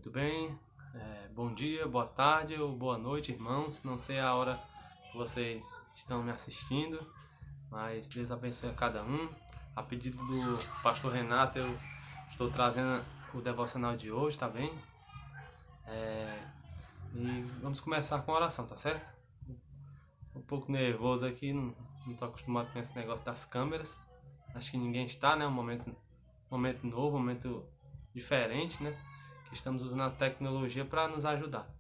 Muito bem, bom dia, boa tarde ou boa noite, irmãos. Não sei a hora que vocês estão me assistindo, mas Deus abençoe a cada um. A pedido do pastor Renato, eu estou trazendo o devocional de hoje, tá bem? E vamos começar com a oração, tá certo? Tô um pouco nervoso aqui, não estou acostumado com esse negócio das câmeras. Acho que ninguém está, né? Um momento novo, um momento diferente, né? Que estamos usando a tecnologia para nos ajudar.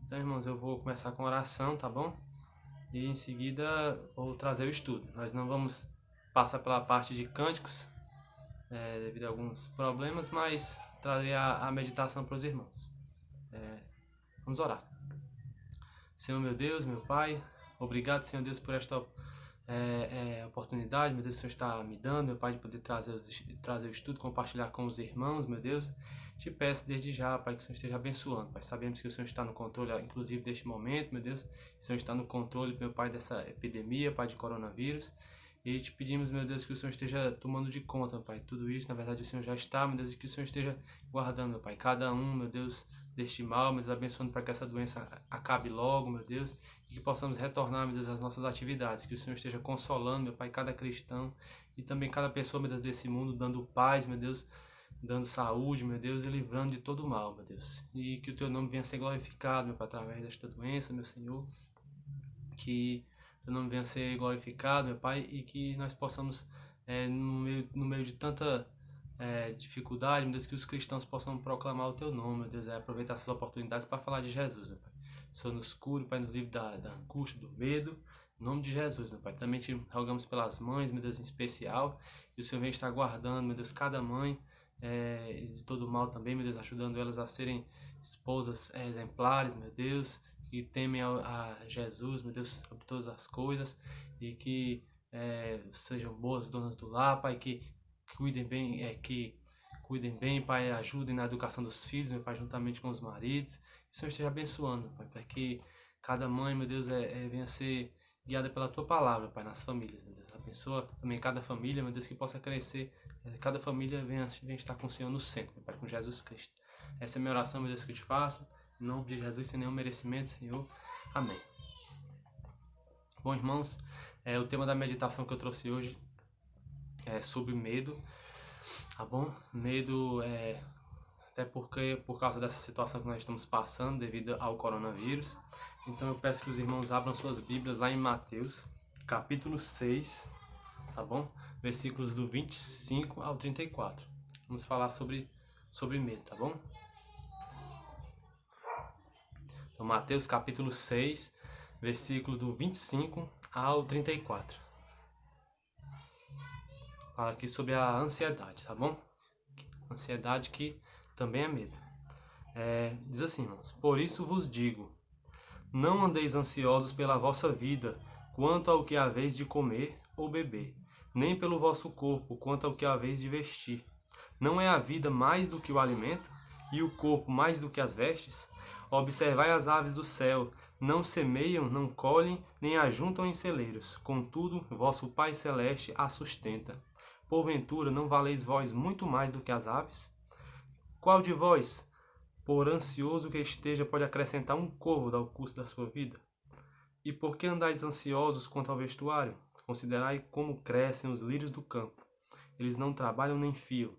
Então, irmãos, eu vou começar com oração, tá bom? E em seguida vou trazer o estudo. Nós não vamos passar pela parte de cânticos, devido a alguns problemas, mas trarei a meditação para os irmãos. Vamos orar. Senhor meu Deus, meu Pai, obrigado, Senhor Deus, por esta oportunidade, meu Deus, que o Senhor está me dando, meu Pai, de poder trazer o estudo, compartilhar com os irmãos, meu Deus. Te peço desde já, Pai, que o Senhor esteja abençoando, Pai. Sabemos que o Senhor está no controle, inclusive, deste momento, meu Deus. O Senhor está no controle, meu Pai, dessa epidemia, Pai, de coronavírus. E te pedimos, meu Deus, que o Senhor esteja tomando de conta, Pai. Tudo isso, na verdade, o Senhor já está, meu Deus, e que o Senhor esteja guardando, meu Pai. Cada um, meu Deus, deste mal, meu Deus, abençoando para que essa doença acabe logo, meu Deus, e que possamos retornar, meu Deus, às nossas atividades, que o Senhor esteja consolando, meu Pai, cada cristão e também cada pessoa, meu Deus, desse mundo, dando paz, meu Deus, dando saúde, meu Deus, e livrando de todo mal, meu Deus, e que o Teu nome venha a ser glorificado, meu Pai, através desta doença, meu Senhor, que o Teu nome venha a ser glorificado, meu Pai, e que nós possamos, no meio de tanta dificuldade, meu Deus, que os cristãos possam proclamar o Teu nome, meu Deus, aproveitar essas oportunidades para falar de Jesus, meu Pai. Senhor, nos cure, Pai, nos livre da angústia, do medo, em nome de Jesus, meu Pai. Também te rogamos pelas mães, meu Deus, em especial, e o Senhor venha estar guardando, meu Deus, cada mãe de todo mal também, meu Deus, ajudando elas a serem esposas exemplares, meu Deus, que temem a Jesus, meu Deus, sobre todas as coisas, e que sejam boas donas do lar, Pai, que cuidem bem, Pai, ajudem na educação dos filhos, meu Pai, juntamente com os maridos. Que o Senhor esteja abençoando, Pai, para que cada mãe, meu Deus, venha ser guiada pela Tua palavra, Pai, nas famílias, meu Deus. Abençoa também cada família, meu Deus, que possa crescer, cada família venha estar com o Senhor no centro, meu Pai, com Jesus Cristo. Essa é a minha oração, meu Deus, que eu te faço, em nome de Jesus, sem nenhum merecimento, Senhor. Amém. Bom, irmãos, o tema da meditação que eu trouxe hoje é sobre medo, tá bom? Medo até porque por causa dessa situação que nós estamos passando devido ao coronavírus. Então eu peço que os irmãos abram suas Bíblias lá em Mateus, capítulo 6, tá bom? Versículos do 25 ao 34. Vamos falar sobre medo, tá bom? Então, Mateus capítulo 6, versículo do 25 ao 34. Fala aqui sobre a ansiedade, tá bom? Ansiedade que também é medo. Diz assim, irmãos: por isso vos digo, não andeis ansiosos pela vossa vida, quanto ao que haveis de comer ou beber, nem pelo vosso corpo, quanto ao que haveis de vestir. Não é a vida mais do que o alimento, e o corpo mais do que as vestes? Observai as aves do céu, não semeiam, não colhem, nem ajuntam em celeiros, contudo, vosso Pai Celeste as sustenta. Porventura, não valeis vós muito mais do que as aves? Qual de vós, por ansioso que esteja, pode acrescentar um côvado ao custo da sua vida? E por que andais ansiosos quanto ao vestuário? Considerai como crescem os lírios do campo. Eles não trabalham nem fiam.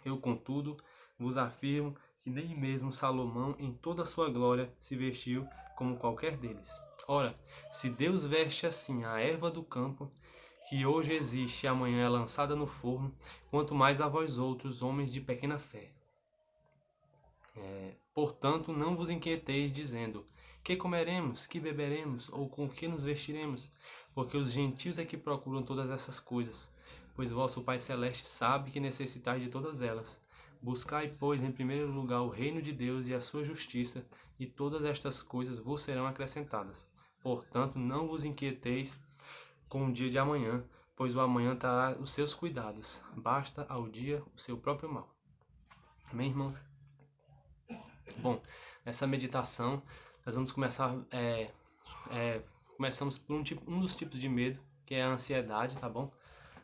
Eu, contudo, vos afirmo que nem mesmo Salomão, em toda a sua glória, se vestiu como qualquer deles. Ora, se Deus veste assim a erva do campo, que hoje existe e amanhã é lançada no forno, quanto mais a vós outros, homens de pequena fé. Portanto, não vos inquieteis, dizendo: que comeremos, que beberemos, ou com que nos vestiremos? Porque os gentios é que procuram todas essas coisas, pois vosso Pai Celeste sabe que necessitais de todas elas. Buscai, pois, em primeiro lugar o reino de Deus e a sua justiça, e todas estas coisas vos serão acrescentadas. Portanto, não vos inquieteis com o dia de amanhã, pois o amanhã trará os seus cuidados. Basta ao dia o seu próprio mal. Amém, irmãos? Bom, nessa meditação nós vamos começar, começamos por um dos tipos de medo, que é a ansiedade, tá bom?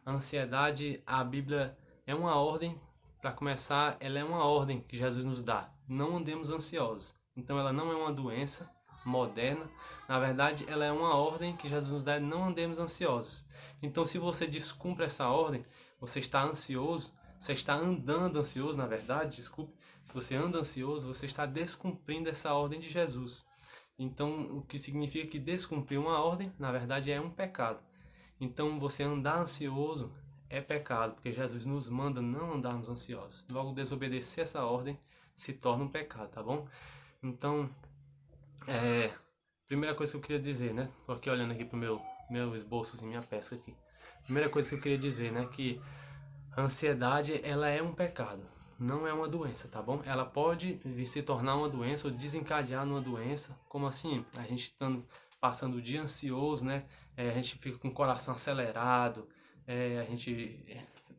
A ansiedade, a Bíblia é uma ordem para começar, ela é uma ordem que Jesus nos dá. Não andemos ansiosos. Então ela não é uma doença moderna. Na verdade, ela é uma ordem que Jesus nos dá, não andemos ansiosos. Então se você descumpre essa ordem, você está ansioso, você está andando ansioso, na verdade, desculpe. Se você anda ansioso, você está descumprindo essa ordem de Jesus. Então, o que significa que descumprir uma ordem, na verdade, é um pecado. Então, você andar ansioso é pecado, porque Jesus nos manda não andarmos ansiosos. Logo, desobedecer essa ordem se torna um pecado, tá bom? Então, primeira coisa que eu queria dizer, né? Tô aqui olhando aqui pro meu esboço, assim, minha peça aqui. Primeira coisa que eu queria dizer, né? Que a ansiedade, ela é um pecado, não é uma doença, tá bom? Ela pode vir se tornar uma doença ou desencadear numa doença, como assim? A gente estando passando o dia ansioso, né? A gente fica com o coração acelerado, a gente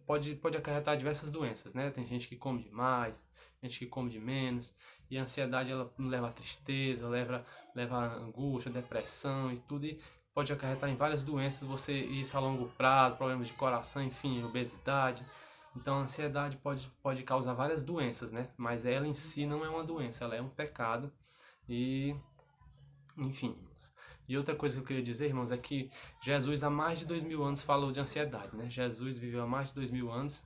pode acarretar diversas doenças, né? Tem gente que come demais, gente que come de menos, e a ansiedade ela leva a tristeza, leva a angústia, depressão e tudo, e pode acarretar em várias doenças, isso a longo prazo, problemas de coração, enfim, obesidade. Então a ansiedade pode causar várias doenças, né? Mas ela em si não é uma doença, ela é um pecado e, enfim. E outra coisa que eu queria dizer, irmãos, é que Jesus há mais de 2000 anos falou de ansiedade, né? Jesus viveu há mais de 2000 anos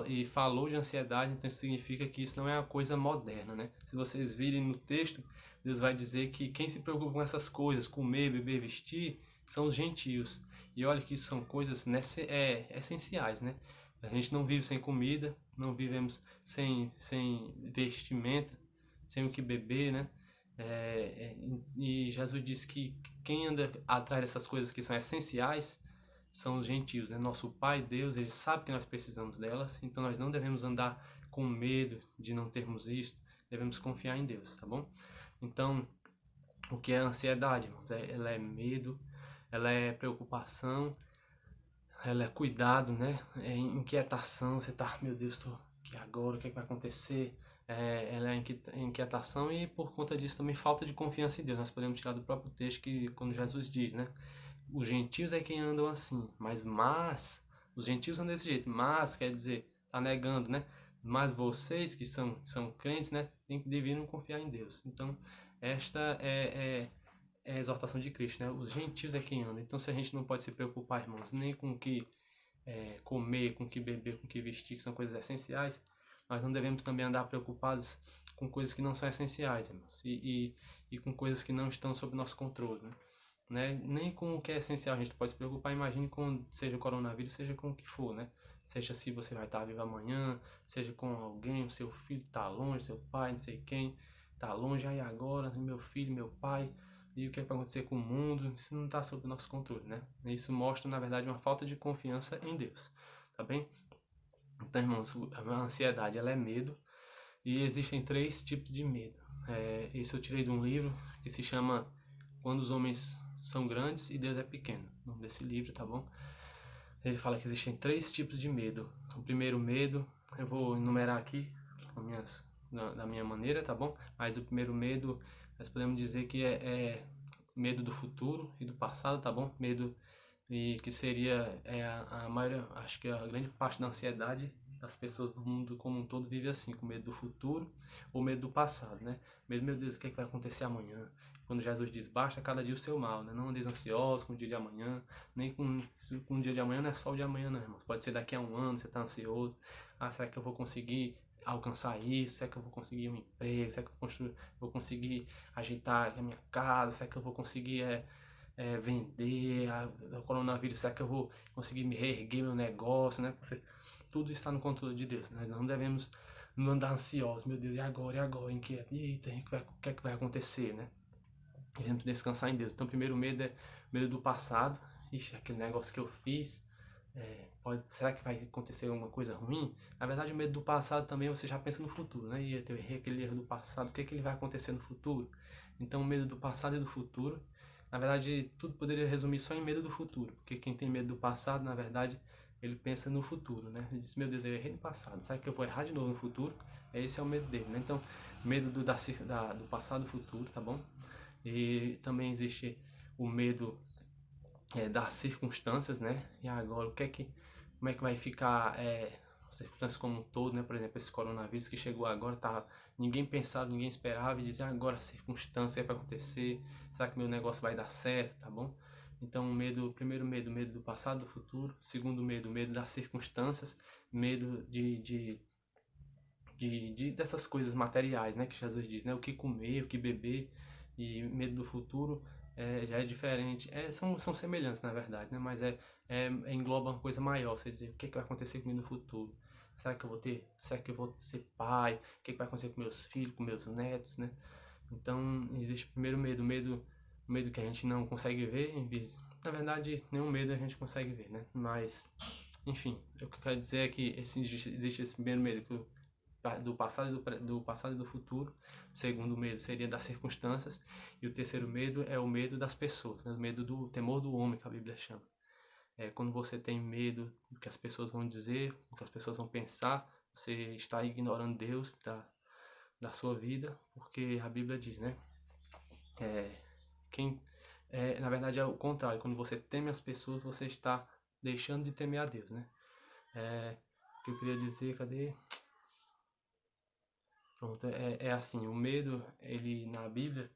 e falou de ansiedade, então isso significa que isso não é uma coisa moderna, né? Se vocês virem no texto, Deus vai dizer que quem se preocupa com essas coisas, comer, beber, vestir, são os gentios. E olha que isso são coisas essenciais, né? A gente não vive sem comida, não vivemos sem vestimenta, sem o que beber, né? E Jesus disse que quem anda atrás dessas coisas que são essenciais são os gentios, né? Nosso Pai, Deus, Ele sabe que nós precisamos delas, então nós não devemos andar com medo de não termos isto, devemos confiar em Deus, tá bom? Então, o que é ansiedade, irmãos? Ela é medo, ela é preocupação, ela é cuidado, né? É inquietação, você tá, meu Deus, tô aqui agora, o que é que vai acontecer? Ela é inquietação e por conta disso também falta de confiança em Deus. Nós podemos tirar do próprio texto que quando Jesus diz, né? Os gentios é quem andam assim, mas os gentios são desse jeito, mas quer dizer, tá negando, né? Mas vocês que são crentes, né, deveriam confiar em Deus. Então, esta é a exortação de Cristo, né? Os gentios é quem anda. Então, se a gente não pode se preocupar, irmãos, nem com o que comer, com o que beber, com o que vestir, que são coisas essenciais, nós não devemos também andar preocupados com coisas que não são essenciais, irmãos, e com coisas que não estão sob nosso controle, né? Nem com o que é essencial a gente pode se preocupar, imagine com, seja o coronavírus, seja com o que for, né? Seja se você vai estar vivo amanhã, seja com alguém, o seu filho está longe, seu pai, não sei quem, está longe, aí agora, meu filho, meu pai, e o que vai acontecer com o mundo, isso não está sob o nosso controle, né? Isso mostra, na verdade, uma falta de confiança em Deus, tá bem? Então, irmãos, a ansiedade, ela é medo, e existem 3 tipos de medo. Isso eu tirei de um livro que se chama Quando os Homens São Grandes e Deus é Pequeno, o nome desse livro, tá bom? Ele fala que existem 3 tipos de medo. O primeiro medo, eu vou enumerar aqui da minha maneira, tá bom? Mas o primeiro medo, nós podemos dizer que é medo do futuro e do passado, tá bom? Medo e que seria a maioria, acho que a grande parte da ansiedade das pessoas do mundo como um todo vive assim, com medo do futuro ou medo do passado, né? Medo, meu Deus, o que é que vai acontecer amanhã? Quando Jesus diz, basta cada dia o seu mal, né? Não andeis ansiosos com o dia de amanhã, nem com o dia de amanhã, não é só o de amanhã, não, irmãos. Pode ser daqui a um ano, você está ansioso. Ah, será que eu vou conseguir alcançar isso? Será que eu vou conseguir um emprego? Será que eu vou conseguir ajeitar a minha casa? Será que eu vou conseguir vender, o coronavírus, será que eu vou conseguir me reerguer meu negócio, né? Tudo está no controle de Deus. Nós não devemos não andar ansiosos, meu Deus, e agora, inquieto, eita, o que é que vai acontecer, né? Devemos descansar em Deus. Então, o primeiro medo é medo do passado. Ixi, aquele negócio que eu fiz, será que vai acontecer alguma coisa ruim? Na verdade, o medo do passado também você já pensa no futuro, né? E eu errei aquele erro do passado, o que é que ele vai acontecer no futuro? Então, o medo do passado e do futuro. Na verdade, tudo poderia resumir só em medo do futuro, porque quem tem medo do passado, na verdade, ele pensa no futuro, né? Ele diz, meu Deus, eu errei no passado, sabe que eu vou errar de novo no futuro? Esse é o medo dele, né? Então, medo do passado e do futuro, tá bom? E também existe o medo das circunstâncias, né? E agora, como é que vai ficar as circunstâncias como um todo, né? Por exemplo, esse coronavírus que chegou agora, tá, ninguém pensava, ninguém esperava, e dizia agora a circunstância vai acontecer, será que meu negócio vai dar certo, tá bom? Então, medo, primeiro medo, medo do passado, do futuro. Segundo medo, medo das circunstâncias, medo dessas coisas materiais, né? Que Jesus diz, né? O que comer, o que beber, e medo do futuro já é diferente. São semelhantes, na verdade, né? Mas engloba uma coisa maior. Você dizer, o que vai acontecer comigo no futuro? Será que eu vou ser pai? O que vai acontecer com meus filhos, com meus netos, né? Então, existe primeiro medo que a gente não consegue ver, na verdade, nenhum medo a gente consegue ver, né? Mas, enfim, o que eu quero dizer é que existe esse primeiro medo do passado do passado e do futuro. O segundo medo seria das circunstâncias. E o terceiro medo é o medo das pessoas, né? O medo do temor do homem, que a Bíblia chama. É quando você tem medo do que as pessoas vão dizer, do que as pessoas vão pensar, você está ignorando Deus da sua vida, porque a Bíblia diz, né? Quem na verdade é o contrário, quando você teme as pessoas, você está deixando de temer a Deus, né? O que eu queria dizer, cadê? Pronto, assim, o medo, ele na Bíblia,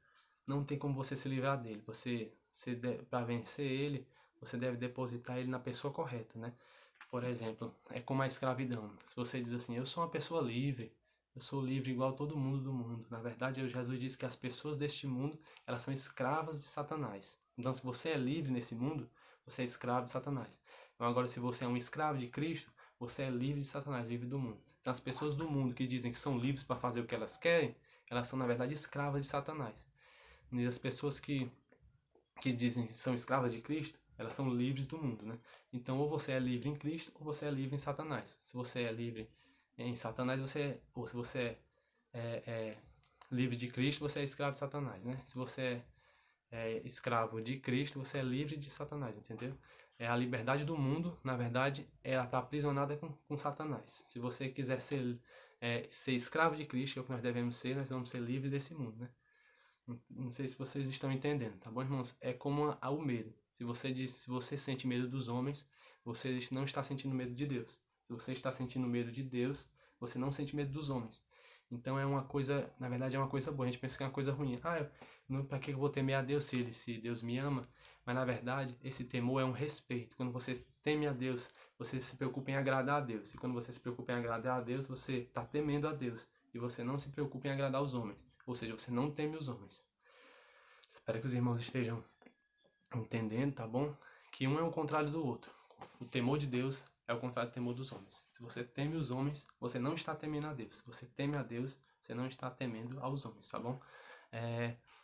não tem como você se livrar dele. Para vencer ele, você deve depositar ele na pessoa correta, né? Por exemplo, é como a escravidão. Se você diz assim, eu sou uma pessoa livre, eu sou livre igual todo mundo do mundo. Na verdade, Jesus disse que as pessoas deste mundo, elas são escravas de Satanás. Então, se você é livre nesse mundo, você é escravo de Satanás. Então, agora, se você é um escravo de Cristo, você é livre de Satanás, livre do mundo. Então, as pessoas do mundo que dizem que são livres para fazer o que elas querem, elas são, na verdade, escravas de Satanás. E as pessoas que dizem que são escravas de Cristo, elas são livres do mundo, né? Então, ou você é livre em Cristo, ou você é livre em Satanás. Se você é livre em Satanás, ou se você é livre de Cristo, você é escravo de Satanás, né? Se você é escravo de Cristo, você é livre de Satanás, entendeu? A liberdade do mundo, na verdade, ela está aprisionada com Satanás. Se você quiser ser escravo de Cristo, que é o que nós devemos ser, nós vamos ser livres desse mundo, né? Não sei se vocês estão entendendo, tá bom, irmãos? É como o medo. Se você sente medo dos homens, você não está sentindo medo de Deus. Se você está sentindo medo de Deus, você não sente medo dos homens. Então é uma coisa, na verdade é uma coisa boa. A gente pensa que é uma coisa ruim. Para que eu vou temer a Deus se Deus me ama? Mas na verdade, esse temor é um respeito. Quando você teme a Deus, você se preocupa em agradar a Deus. E quando você se preocupa em agradar a Deus, você está temendo a Deus. E você não se preocupa em agradar os homens. Ou seja, você não teme os homens. Espero que os irmãos estejam entendendo, tá bom? Que um é o contrário do outro. O temor de Deus é o contrário do temor dos homens. Se você teme os homens, você não está temendo a Deus. Se você teme a Deus, você não está temendo aos homens, tá bom?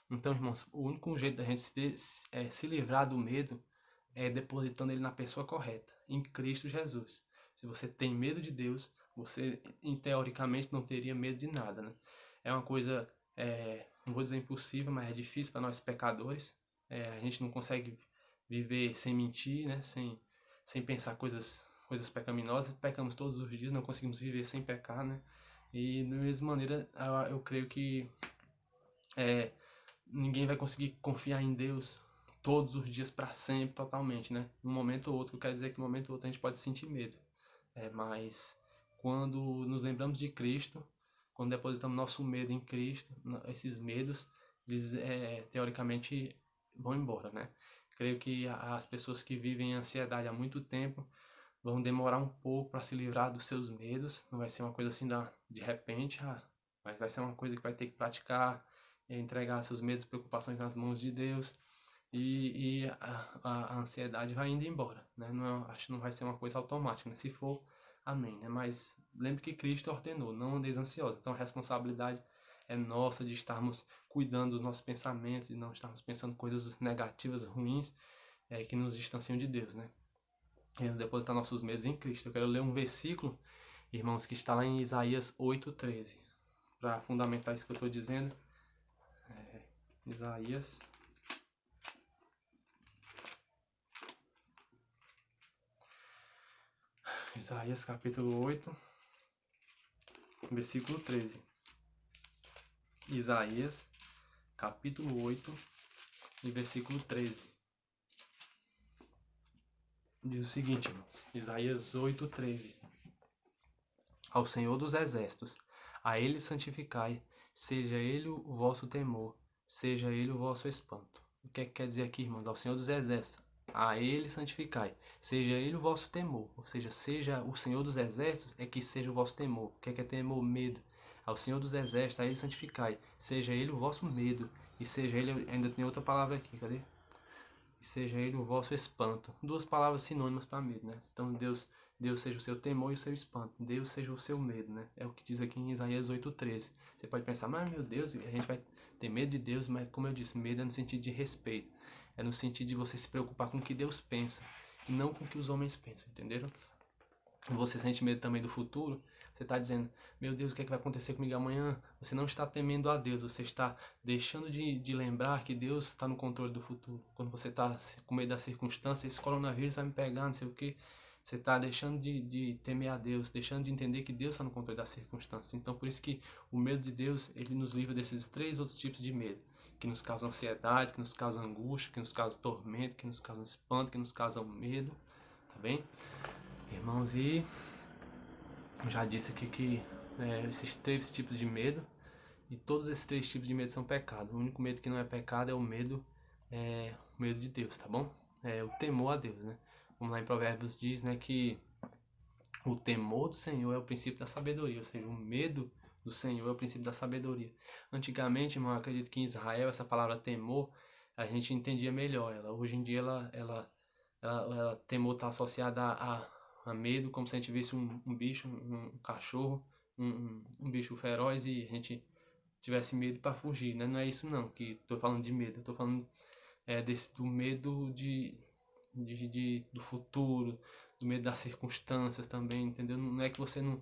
Então, irmãos, o único jeito da gente se livrar do medo é depositando ele na pessoa correta, em Cristo Jesus. Se você tem medo de Deus, você, teoricamente, não teria medo de nada, né? É uma coisa, não vou dizer impossível, mas é difícil para nós pecadores. A gente não consegue viver sem mentir, né? Sem pensar coisas pecaminosas. Pecamos todos os dias, não conseguimos viver sem pecar, né? E da mesma maneira, eu creio que ninguém vai conseguir confiar em Deus todos os dias para sempre, totalmente, né? Num momento ou outro, eu quero dizer que num momento ou outro a gente pode sentir medo. Mas quando nos lembramos de Cristo, quando depositamos nosso medo em Cristo, esses medos, eles teoricamente vão embora, né? Creio que as pessoas que vivem em ansiedade há muito tempo vão demorar um pouco para se livrar dos seus medos. Não vai ser uma coisa assim de repente, mas vai ser uma coisa que vai ter que praticar, entregar seus medos e preocupações nas mãos de Deus. E a ansiedade vai indo embora, né? Acho que não vai ser uma coisa automática, né? Se for, amém, né? Mas lembre que Cristo ordenou, não andeis ansiosos. Então a responsabilidade é nossa de estarmos cuidando dos nossos pensamentos e não estarmos pensando coisas negativas, ruins, que nos distanciam de Deus, né? E depositar nossos medos em Cristo. Eu quero ler um versículo, irmãos, que está lá em Isaías 8:13, para fundamentar isso que eu estou dizendo. Isaías capítulo 8, versículo 13. Isaías capítulo 8 e versículo 13. Diz o seguinte, irmãos. Isaías 8:13. ao Senhor dos Exércitos. A ele santificai, seja ele o vosso temor, seja ele o vosso espanto. O que é que quer dizer aqui, irmãos? Ao Senhor dos Exércitos. A ele santificai, seja ele o vosso temor. Ou seja o Senhor dos Exércitos é que seja o vosso temor. O que é temor? Medo. Ao Senhor dos Exércitos, a ele santificai, seja ele o vosso medo. E seja ele, ainda tem outra palavra aqui, cadê? E seja ele o vosso espanto. Duas palavras sinônimas para medo, né? Então Deus seja o seu temor e o seu espanto. Deus seja o seu medo, né? É o que diz aqui em Isaías 8:13. Você pode pensar, mas meu Deus, a gente vai ter medo de Deus, mas como eu disse, medo é no sentido de respeito. É no sentido de você se preocupar com o que Deus pensa e não com o que os homens pensam, entenderam? Você sente medo também do futuro, você está dizendo, meu Deus, o que é que vai acontecer comigo amanhã? Você não está temendo a Deus, você está deixando de lembrar que Deus está no controle do futuro. Quando você está com medo da circunstância, esse coronavírus vai me pegar, não sei o que, você está deixando de temer a Deus, deixando de entender que Deus está no controle das circunstâncias. Então, por isso que o medo de Deus, ele nos livra desses três outros tipos de medo, que nos causam ansiedade, que nos causam angústia, que nos causam tormento, que nos causam espanto, que nos causam medo, tá bem? Irmãos, e eu já disse aqui que esses três tipos de medo, e todos esses três tipos de medo são pecado. O único medo que não é pecado é o medo de Deus, tá bom? É o temor a Deus, né? Como lá em Provérbios diz, né, que o temor do Senhor é o princípio da sabedoria, ou seja, o medo do Senhor é o princípio da sabedoria. Antigamente, irmão, eu acredito que em Israel essa palavra temor a gente entendia melhor. Hoje em dia temor está associada a medo, como se a gente visse um bicho, um cachorro, um bicho feroz e a gente tivesse medo para fugir, né? Não é isso não, que estou falando de medo. Eu estou falando do medo do futuro, do medo das circunstâncias também, entendeu? Não é que você não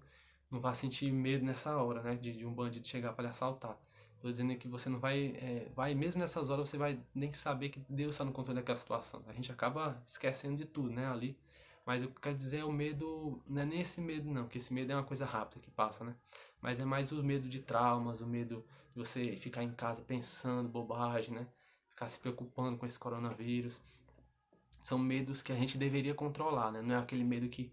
vai sentir medo nessa hora, né? De um bandido chegar para lhe assaltar. Estou dizendo que você não vai mesmo nessas horas você vai nem saber que Deus está no controle daquela situação. A gente acaba esquecendo de tudo, né? Ali. Mas o que eu quero dizer é o medo, não é nem esse medo não, porque esse medo é uma coisa rápida que passa, né? Mas é mais o medo de traumas, o medo de você ficar em casa pensando bobagem, né? Ficar se preocupando com esse coronavírus. São medos que a gente deveria controlar, né? Não é aquele medo que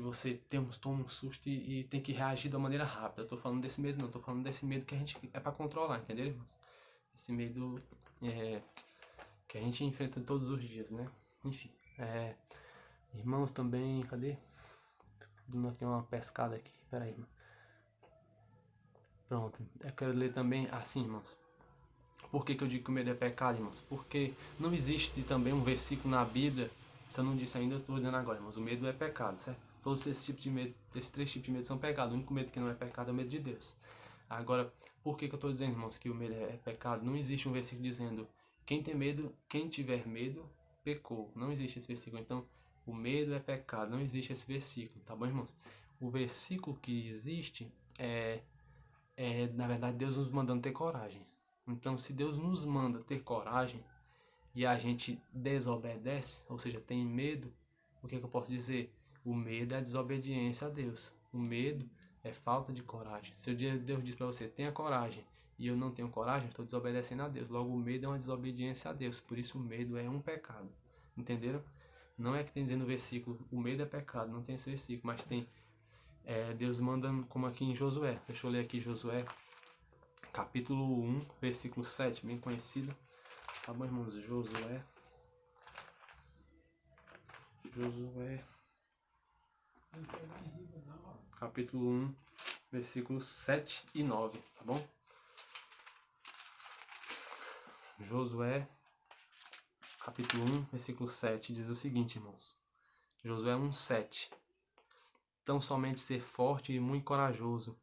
você toma um susto e tem que reagir de uma maneira rápida. Eu tô falando desse medo não, tô falando desse medo que a gente é para controlar, entendeu, irmãos? Esse medo que a gente enfrenta todos os dias, né? Enfim, irmãos também, cadê? Dando aqui uma pescada aqui, peraí, irmão. Pronto, eu quero ler também assim, irmãos. Por que eu digo que o medo é pecado, irmãos? Porque não existe também um versículo na Bíblia, se eu não disse ainda, eu estou dizendo agora, irmãos, o medo é pecado, certo? Todos esses tipos de medo, esses três tipos de medo são pecado. O único medo que não é pecado é o medo de Deus. Agora, por que eu estou dizendo, irmãos, que o medo é pecado? Não existe um versículo dizendo, quem tem medo, quem tiver medo, pecou. Não existe esse versículo. Então, o medo é pecado. Não existe esse versículo, tá bom, irmãos? O versículo que existe na verdade, Deus nos mandando ter coragem. Então, se Deus nos manda ter coragem e a gente desobedece, ou seja, tem medo, o que eu posso dizer? O medo é a desobediência a Deus. O medo é falta de coragem. Se o dia Deus diz para você, tenha coragem, e eu não tenho coragem, estou desobedecendo a Deus. Logo, o medo é uma desobediência a Deus. Por isso, o medo é um pecado. Entenderam? Não é que tem dizendo no versículo, o medo é pecado. Não tem esse versículo, mas tem Deus manda, como aqui em Josué. Deixa eu ler aqui Josué, capítulo 1, versículo 7, bem conhecido. Tá bom, irmãos? Josué, capítulo 1, versículos 7 e 9, tá bom? Josué, capítulo 1, versículo 7, diz o seguinte, irmãos. Josué 1, 7. Tão somente ser forte e muito corajoso,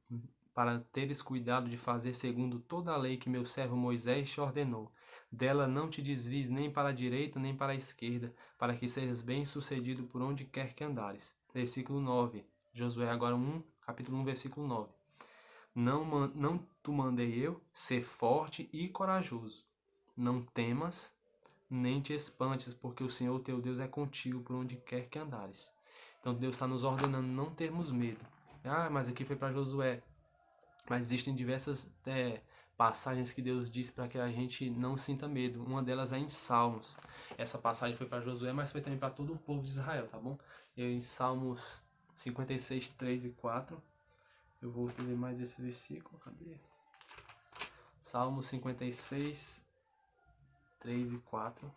para teres cuidado de fazer segundo toda a lei que meu servo Moisés te ordenou. Dela não te desvies nem para a direita nem para a esquerda, para que sejas bem-sucedido por onde quer que andares. Versículo 9. Josué agora 1, capítulo 1, versículo 9. Não te mandei eu ser forte e corajoso. Não temas, nem te espantes, porque o Senhor teu Deus é contigo por onde quer que andares. Então Deus está nos ordenando não termos medo. Mas aqui foi para Josué. Mas existem diversas passagens que Deus diz para que a gente não sinta medo. Uma delas é em Salmos. Essa passagem foi para Josué, mas foi também para todo o povo de Israel, tá bom? Em Salmos 56, 3 e 4, Eu vou ler mais esse versículo, cadê? Salmo 56, 3 e 4.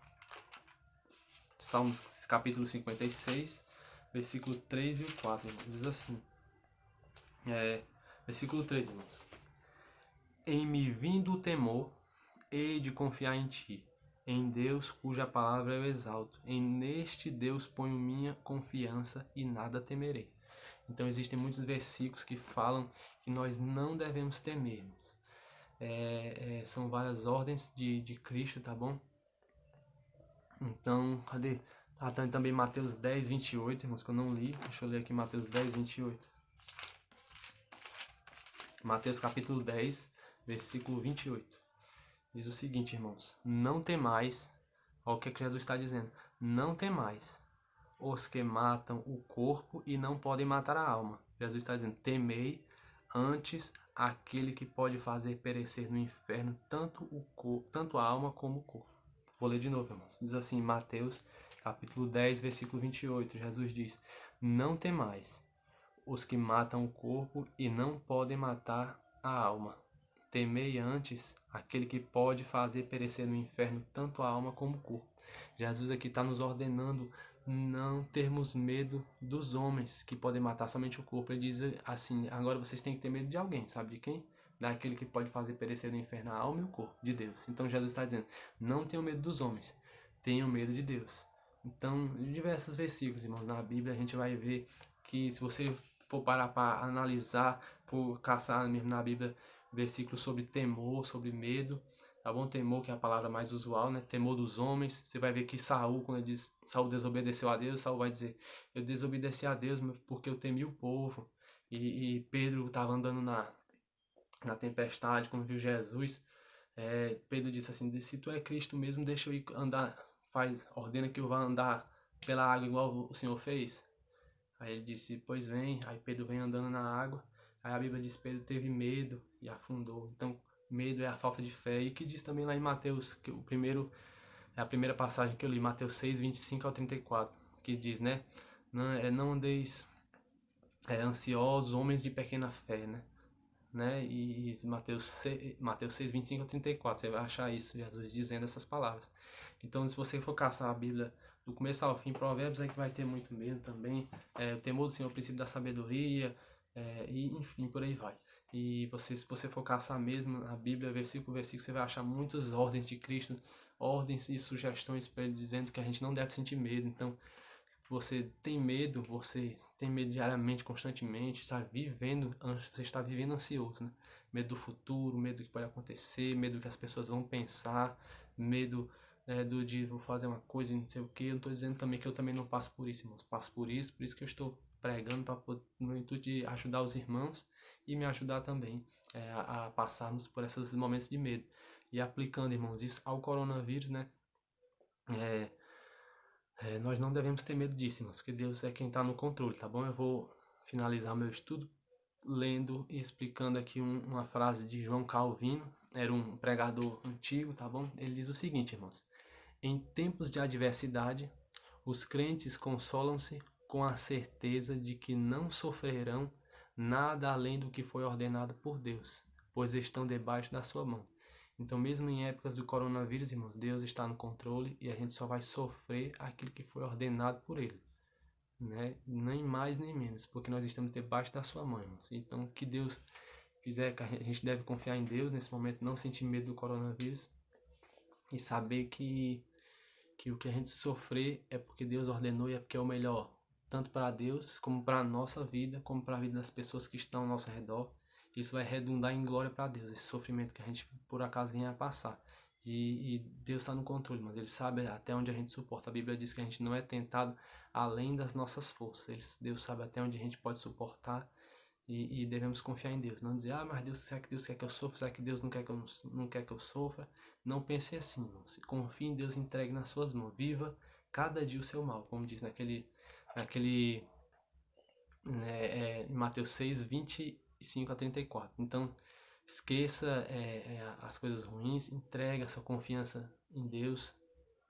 Salmo capítulo 56, versículo 3 e 4, irmãos. Diz assim, versículo 3, irmãos. Em me vindo o temor, hei de confiar em ti, em Deus cuja palavra eu exalto. Neste Deus ponho minha confiança e nada temerei. Então existem muitos versículos que falam que nós não devemos temermos. São várias ordens de Cristo, tá bom? Então, cadê? Tem também Mateus 10, 28, irmãos, que eu não li. Deixa eu ler aqui Mateus 10, 28. Mateus capítulo 10, versículo 28. Diz o seguinte, irmãos. Não temais, olha o que Jesus está dizendo. Não temais os que matam o corpo e não podem matar a alma. Jesus está dizendo, temei antes aquele que pode fazer perecer no inferno tanto a alma como o corpo. Vou ler de novo, irmãos. Diz assim, Mateus, capítulo 10, versículo 28. Jesus diz, não temais os que matam o corpo e não podem matar a alma. Temei antes aquele que pode fazer perecer no inferno tanto a alma como o corpo. Jesus aqui está nos ordenando não termos medo dos homens que podem matar somente o corpo. Ele diz assim, agora vocês têm que ter medo de alguém, sabe de quem? Daquele que pode fazer perecer no inferno a alma e o corpo, de Deus. Então Jesus está dizendo, não tenham medo dos homens, tenham medo de Deus. Então, em diversos versículos, irmãos, na Bíblia a gente vai ver que se você for parar para analisar, for caçar mesmo na Bíblia, versículos sobre temor, sobre medo, tá bom? Temor, que é a palavra mais usual, né? Temor dos homens. Você vai ver que Saul, quando ele diz Saul desobedeceu a Deus, Saul vai dizer, eu desobedeci a Deus porque eu temi o povo. E Pedro estava andando na tempestade, quando viu Jesus, Pedro disse assim, se tu é Cristo mesmo, deixa eu ir andar, ordena que eu vá andar pela água igual o Senhor fez. Aí ele disse, pois vem. Aí Pedro vem andando na água. Aí a Bíblia diz que Pedro teve medo e afundou. Então, medo é a falta de fé. E que diz também lá em Mateus, que é a primeira passagem que eu li, Mateus 6, 25 ao 34, que diz, né? Não andeis ansiosos, homens de pequena fé, né? E Mateus 6, 25 ao 34, você vai achar isso, Jesus dizendo essas palavras. Então, se você for caçar a Bíblia do começo ao fim, Provérbios é que vai ter muito medo também, o temor do Senhor, o princípio da sabedoria, e enfim, por aí vai. E se você for caçar mesmo a Bíblia, versículo por versículo, você vai achar muitas ordens de Cristo, ordens e sugestões para ele dizendo que a gente não deve sentir medo. Então, você tem medo diariamente, constantemente, você está vivendo ansioso, né? Medo do futuro, medo do que pode acontecer, medo do que as pessoas vão pensar, medo vou fazer uma coisa e não sei o que. Eu não estou dizendo também que eu também não passo por isso, irmãos. Passo por isso que eu estou pregando no intuito de ajudar os irmãos e me ajudar também a passarmos por esses momentos de medo. E aplicando, irmãos, isso ao coronavírus, né? Nós não devemos ter medo disso, irmãos, porque Deus é quem está no controle, tá bom? Eu vou finalizar meu estudo lendo e explicando aqui uma frase de João Calvino, era um pregador antigo, tá bom? Ele diz o seguinte, irmãos: em tempos de adversidade, os crentes consolam-se com a certeza de que não sofrerão nada além do que foi ordenado por Deus, pois estão debaixo da sua mão. Então, mesmo em épocas do coronavírus, irmãos, Deus está no controle e a gente só vai sofrer aquilo que foi ordenado por Ele, né? Nem mais nem menos, porque nós estamos debaixo da sua mão, irmãos. Então, o que Deus fizer, a gente deve confiar em Deus nesse momento, não sentir medo do coronavírus e saber que o que a gente sofrer é porque Deus ordenou e é porque é o melhor, tanto para Deus, como para a nossa vida, como para a vida das pessoas que estão ao nosso redor. Isso vai redundar em glória para Deus, esse sofrimento que a gente por acaso venha a passar. E Deus está no controle, mas Ele sabe até onde a gente suporta. A Bíblia diz que a gente não é tentado além das nossas forças. Deus sabe até onde a gente pode suportar e devemos confiar em Deus. Não dizer, mas Deus, será que Deus quer que eu sofra? Será que Deus não quer que não quer que eu sofra? Não pense assim, irmão. Confie em Deus, entregue nas suas mãos. Viva cada dia o seu mal, como diz em Mateus 6, 25 a 34. Então, esqueça as coisas ruins, entregue a sua confiança em Deus,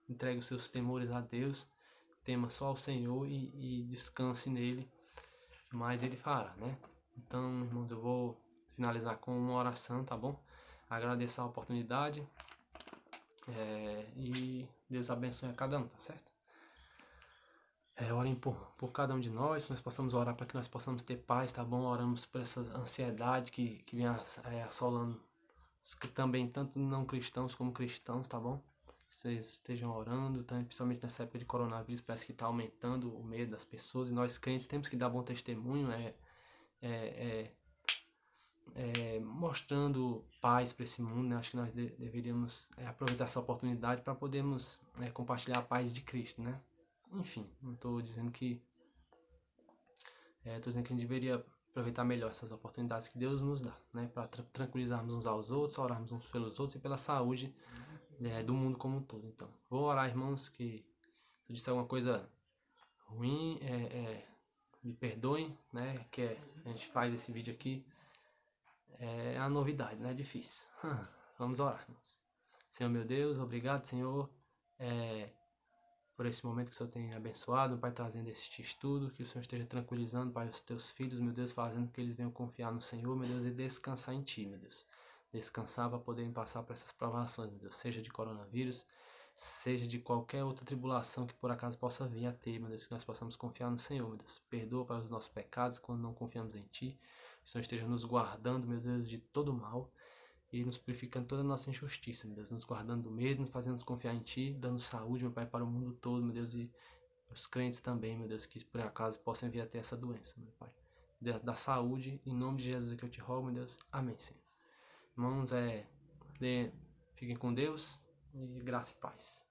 entregue os seus temores a Deus, tema só ao Senhor e descanse nele, mas Ele fará, né? Então, irmãos, eu vou finalizar com uma oração, tá bom? Agradeço a oportunidade e Deus abençoe a cada um, tá certo? Orem por cada um de nós, que nós possamos orar para que nós possamos ter paz, tá bom? Oramos por essa ansiedade que vem assolando que também tanto não cristãos como cristãos, tá bom? Vocês estejam orando, principalmente nessa época de coronavírus, parece que está aumentando o medo das pessoas, e nós crentes temos que dar bom testemunho, é, mostrando paz para esse mundo, né? Acho que nós deveríamos aproveitar essa oportunidade para podermos compartilhar a paz de Cristo, né? Enfim, não estou dizendo que... Estou dizendo que a gente deveria aproveitar melhor essas oportunidades que Deus nos dá, né? Para tranquilizarmos uns aos outros, orarmos uns pelos outros e pela saúde do mundo como um todo. Então, vou orar, irmãos, que se eu disser alguma coisa ruim, me perdoem, né? Que a gente faz esse vídeo aqui. É a novidade, não é difícil. Vamos orar, irmãos. Senhor meu Deus, obrigado, Senhor, por esse momento que o Senhor tem abençoado, Pai, trazendo este estudo, que o Senhor esteja tranquilizando, Pai, os teus filhos, meu Deus, fazendo que eles venham confiar no Senhor, meu Deus, e descansar em Ti, meu Deus. Descansar para poderem passar por essas provações, meu Deus, seja de coronavírus, seja de qualquer outra tribulação que por acaso possa vir a ter, meu Deus, que nós possamos confiar no Senhor, meu Deus. Perdoa para os nossos pecados quando não confiamos em Ti. Que o Senhor esteja nos guardando, meu Deus, de todo mal e nos purificando toda a nossa injustiça, meu Deus, nos guardando do medo, nos fazendo confiar em Ti, dando saúde, meu Pai, para o mundo todo, meu Deus, e os crentes também, meu Deus, que por acaso possam vir a ter essa doença, meu Pai. Da saúde, em nome de Jesus é que eu te rogo, meu Deus. Amém, Senhor. Irmãos, fiquem com Deus e graça e paz.